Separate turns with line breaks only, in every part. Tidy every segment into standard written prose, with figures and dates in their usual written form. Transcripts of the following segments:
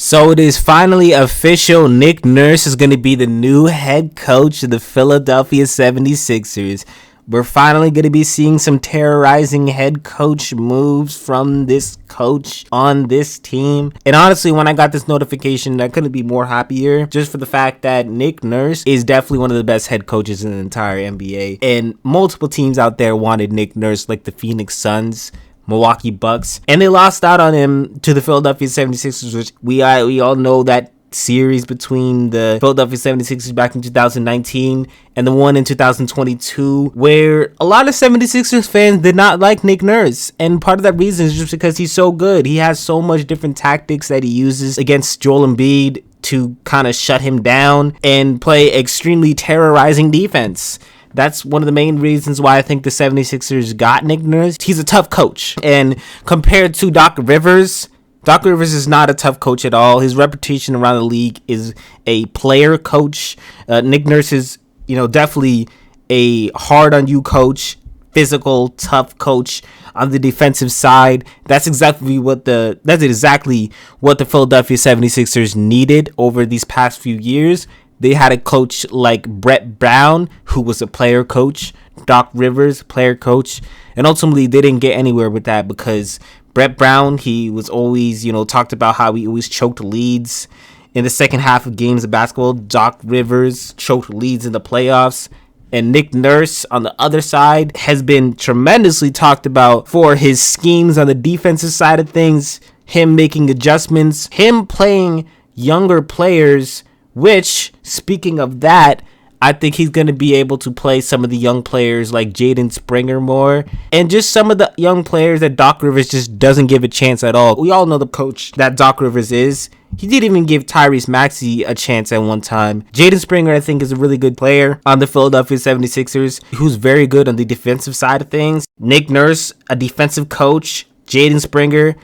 So it is finally official. Nick Nurse is going to be the new head coach of the Philadelphia 76ers. We're finally going to be seeing some terrorizing head coach moves from this coach on this team. And honestly, when I got this notification, I couldn't be more happier just for the fact that Nick Nurse is definitely one of the best head coaches in the entire NBA. And multiple teams out there wanted Nick Nurse, like the Phoenix Suns, Milwaukee Bucks, and they lost out on him to the Philadelphia 76ers, which we all know that series between the Philadelphia 76ers back in 2019 and the one in 2022, where a lot of 76ers fans did not like Nick Nurse. And part of that reason is just because he's so good. He has so much different tactics that he uses against Joel Embiid to kind of shut him down and play extremely terrorizing defense. That's one of the main reasons why I think the 76ers got Nick Nurse. He's a tough coach. And compared to Doc Rivers is not a tough coach at all. His reputation around the league is a player coach. Nick Nurse is, definitely a hard on you coach, physical, tough coach on the defensive side. That's exactly what the Philadelphia 76ers needed over these past few years. They had a coach like Brett Brown, who was a player coach, Doc Rivers, player coach, and ultimately they didn't get anywhere with that because Brett Brown, he was always, talked about how he always choked leads in the second half of games of basketball. Doc Rivers choked leads in the playoffs. And Nick Nurse, on the other side, has been tremendously talked about for his schemes on the defensive side of things, him making adjustments, him playing younger players, which, speaking of that, I think he's going to be able to play some of the young players like Jaden Springer more, and just some of the young players that Doc Rivers just doesn't give a chance at all. We all know the coach that Doc Rivers is. He didn't even give Tyrese Maxey a chance at one time. Jaden Springer, I think, is a really good player on the Philadelphia 76ers, who's very good on the defensive side of things. Nick Nurse, a defensive coach. Jaden Springer,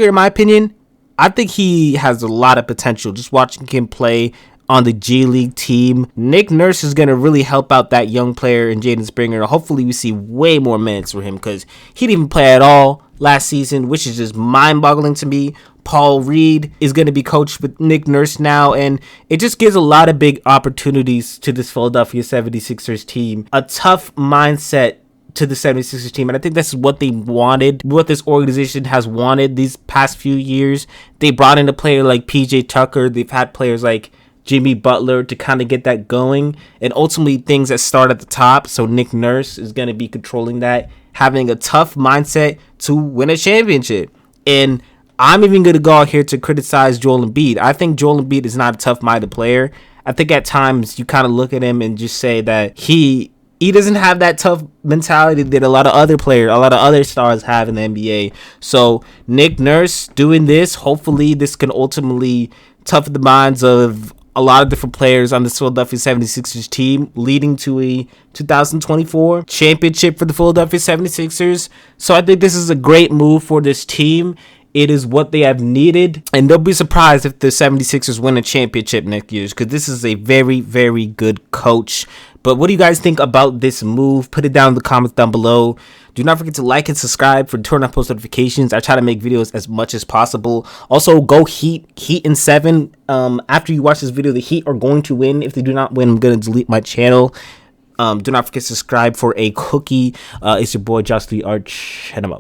in my opinion, I think he has a lot of potential. Just watching him play on the G League team, Nick Nurse is going to really help out that young player in Jaden Springer. Hopefully we see way more minutes for him because he didn't even play at all last season, which is just mind-boggling to me. Paul Reed is going to be coached with Nick Nurse now, and it just gives a lot of big opportunities to this Philadelphia 76ers team. A tough mindset to the 76ers team, and I think this is what they wanted, what this organization has wanted these past few years. They brought in a player like PJ Tucker. They've had players like Jimmy Butler to kind of get that going, and ultimately things that start at the top. So Nick Nurse is going to be controlling that, having a tough mindset to win a championship. And I'm even going to go out here to criticize Joel Embiid. I think Joel Embiid is not a tough-minded player. I think at times you kind of look at him and just say that he doesn't have that tough mentality that a lot of other stars have in the NBA. So Nick Nurse doing this, hopefully this can ultimately toughen the minds of a lot of different players on the Philadelphia 76ers team, leading to a 2024 championship for the Philadelphia 76ers. So I think this is a great move for this team. It is what they have needed, and don't be surprised if the 76ers win a championship next year, because this is a very, very good coach. But what do you guys think about this move? Put it down in the comments down below. Do not forget to like and subscribe for turn on post notifications. I try to make videos as much as possible. Also, go Heat in 7. After you watch this video, the Heat are going to win. If they do not win, I'm going to delete my channel. Do not forget to subscribe for a cookie. It's your boy, Josh Lee Arch. Head him up.